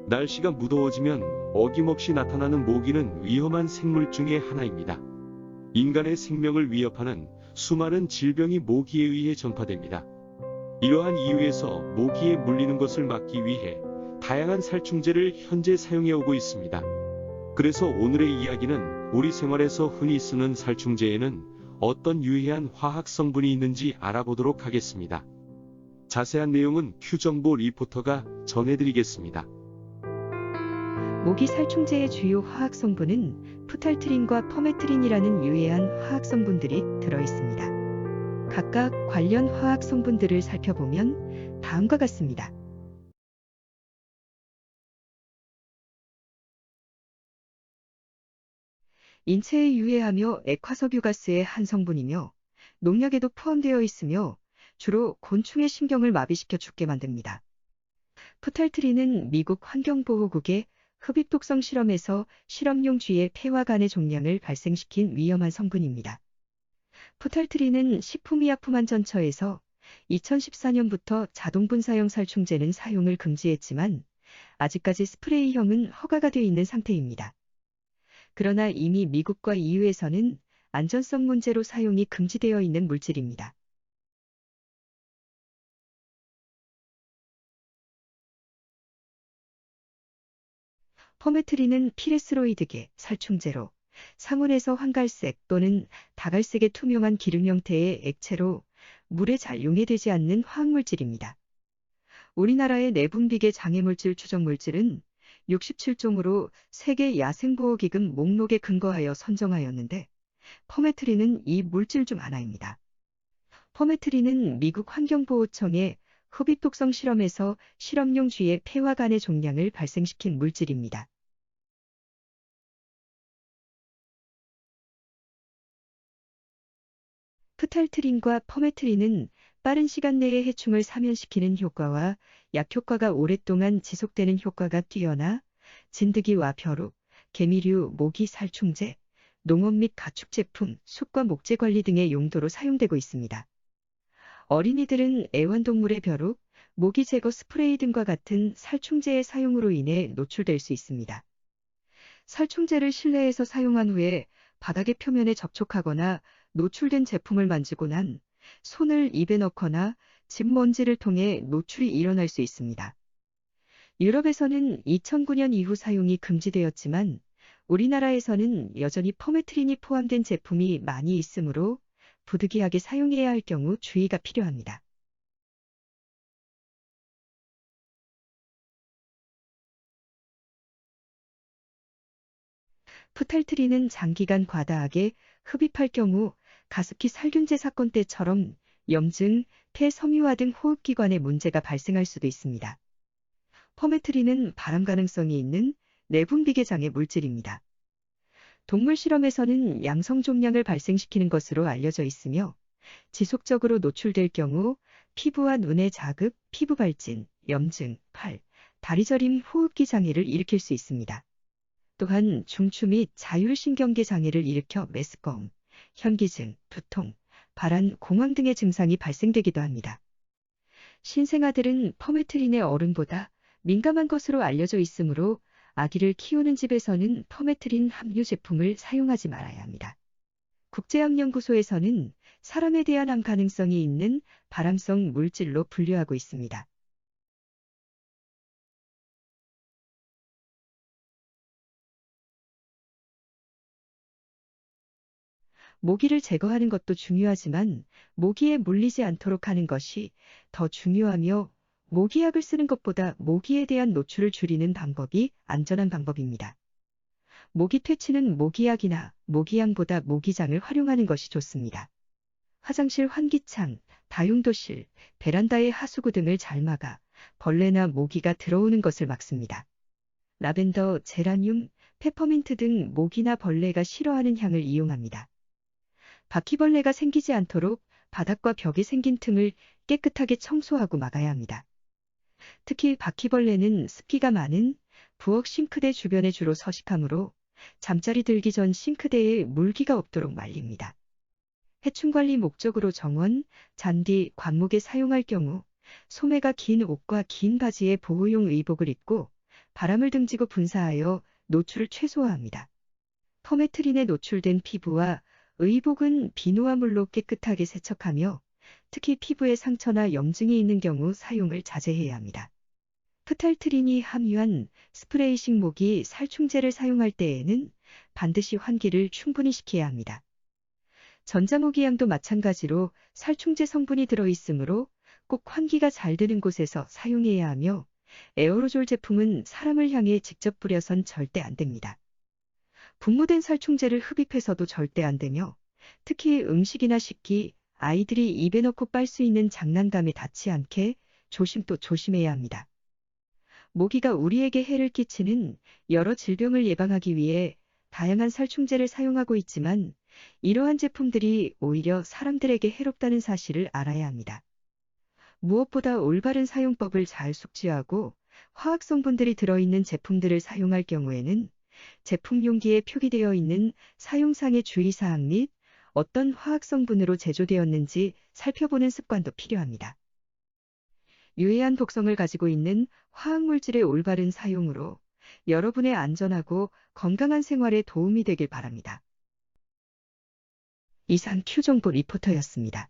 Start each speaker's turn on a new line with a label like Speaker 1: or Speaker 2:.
Speaker 1: 날씨가 무더워지면 어김없이 나타나는 모기는 위험한 생물 중의 하나입니다. 인간의 생명을 위협하는 수많은 질병이 모기에 의해 전파됩니다. 이러한 이유에서 모기에 물리는 것을 막기 위해 다양한 살충제를 현재 사용해 오고 있습니다. 그래서 오늘의 이야기는 우리 생활에서 흔히 쓰는 살충제에는 어떤 유해한 화학 성분이 있는지 알아보도록 하겠습니다. 자세한 내용은 큐정보 리포터가 전해드리겠습니다.
Speaker 2: 모기 살충제의 주요 화학 성분은 푸탈트린과 퍼메트린이라는 유해한 화학 성분들이 들어 있습니다. 각각 관련 화학 성분들을 살펴보면 다음과 같습니다. 인체에 유해하며 액화석유가스의 한 성분이며 농약에도 포함되어 있으며 주로 곤충의 신경을 마비시켜 죽게 만듭니다. 푸탈트린은 미국 환경보호국의 흡입독성 실험에서 실험용 쥐의 폐와 간의 종양을 발생시킨 위험한 성분입니다. 푸탈트린은 식품의약품안전처에서 2014년부터 자동분사형 살충제는 사용을 금지했지만 아직까지 스프레이형은 허가가 되어 있는 상태입니다. 그러나 이미 미국과 EU에서는 안전성 문제로 사용이 금지되어 있는 물질입니다. 퍼메트린은 피레스로이드계 살충제로 상온에서 황갈색 또는 다갈색의 투명한 기름 형태의 액체로 물에 잘 용해되지 않는 화학물질입니다. 우리나라의 내분비계 장애물질 추정물질은 67종으로 세계 야생보호기금 목록에 근거하여 선정하였는데 퍼메트린은 이 물질 중 하나입니다. 퍼메트린은 미국 환경보호청의 흡입독성 실험에서 실험용 쥐의 폐와 간의 종양을 발생시킨 물질입니다. 푸탈트린과 퍼메트린은 빠른 시간 내에 해충을 사면시키는 효과와 약효과가 오랫동안 지속되는 효과가 뛰어나 진드기와 벼룩, 개미류, 모기 살충제, 농업 및 가축 제품, 숲과 목재 관리 등의 용도로 사용되고 있습니다. 어린이들은 애완동물의 벼룩, 모기 제거 스프레이 등과 같은 살충제의 사용으로 인해 노출될 수 있습니다. 살충제를 실내에서 사용한 후에 바닥의 표면에 접촉하거나 노출된 제품을 만지고 난 손을 입에 넣거나 집 먼지를 통해 노출이 일어날 수 있습니다. 유럽에서는 2009년 이후 사용이 금지되었지만 우리나라에서는 여전히 퍼메트린이 포함된 제품이 많이 있으므로 부득이하게 사용해야 할 경우 주의가 필요합니다. 푸탈트린은 장기간 과다하게 흡입할 경우 가습기 살균제 사건 때처럼 염증, 폐 섬유화 등 호흡기관에 문제가 발생할 수도 있습니다. 퍼메트린은 발암 가능성이 있는 내분비계 장애 물질입니다. 동물 실험에서는 양성 종양을 발생시키는 것으로 알려져 있으며 지속적으로 노출될 경우 피부와 눈의 자극, 피부 발진, 염증, 팔, 다리 저림, 호흡기 장애를 일으킬 수 있습니다. 또한 중추 및 자율신경계 장애를 일으켜 메스꺼움, 현기증, 두통, 발한, 공황 등의 증상이 발생되기도 합니다. 신생아들은 퍼메트린의 어른보다 민감한 것으로 알려져 있으므로 아기를 키우는 집에서는 퍼메트린 함유 제품을 사용하지 말아야 합니다. 국제암연구소에서는 사람에 대한 암 가능성이 있는 발암성 물질로 분류하고 있습니다. 모기를 제거하는 것도 중요하지만 모기에 물리지 않도록 하는 것이 더 중요하며 모기약을 쓰는 것보다 모기에 대한 노출을 줄이는 방법이 안전한 방법입니다. 모기 퇴치는 모기약이나 모기향보다 모기장을 활용하는 것이 좋습니다. 화장실 환기창, 다용도실, 베란다의 하수구 등을 잘 막아 벌레나 모기가 들어오는 것을 막습니다. 라벤더, 제라늄, 페퍼민트 등 모기나 벌레가 싫어하는 향을 이용합니다. 바퀴벌레가 생기지 않도록 바닥과 벽에 생긴 틈을 깨끗하게 청소하고 막아야 합니다. 특히 바퀴벌레는 습기가 많은 부엌 싱크대 주변에 주로 서식하므로 잠자리 들기 전 싱크대에 물기가 없도록 말립니다. 해충관리 목적으로 정원, 잔디, 관목에 사용할 경우 소매가 긴 옷과 긴 바지에 보호용 의복을 입고 바람을 등지고 분사하여 노출을 최소화합니다. 포메트린에 노출된 피부와 의복은 비누와 물로 깨끗하게 세척하며 특히 피부에 상처나 염증이 있는 경우 사용을 자제해야 합니다. 프탈트린이 함유한 스프레이식 모기 살충제를 사용할 때에는 반드시 환기를 충분히 시켜야 합니다. 전자모기향도 마찬가지로 살충제 성분이 들어있으므로 꼭 환기가 잘 되는 곳에서 사용해야 하며 에어로졸 제품은 사람을 향해 직접 뿌려선 절대 안 됩니다. 분무된 살충제를 흡입해서도 절대 안 되며 특히 음식이나 식기, 아이들이 입에 넣고 빨 수 있는 장난감에 닿지 않게 조심 또 조심해야 합니다. 모기가 우리에게 해를 끼치는 여러 질병을 예방하기 위해 다양한 살충제를 사용하고 있지만 이러한 제품들이 오히려 사람들에게 해롭다는 사실을 알아야 합니다. 무엇보다 올바른 사용법을 잘 숙지하고 화학 성분들이 들어있는 제품들을 사용할 경우에는 제품 용기에 표기되어 있는 사용상의 주의사항 및 어떤 화학 성분으로 제조되었는지 살펴보는 습관도 필요합니다. 유해한 독성을 가지고 있는 화학물질의 올바른 사용으로 여러분의 안전하고 건강한 생활에 도움이 되길 바랍니다. 이상 Q정보 리포터였습니다.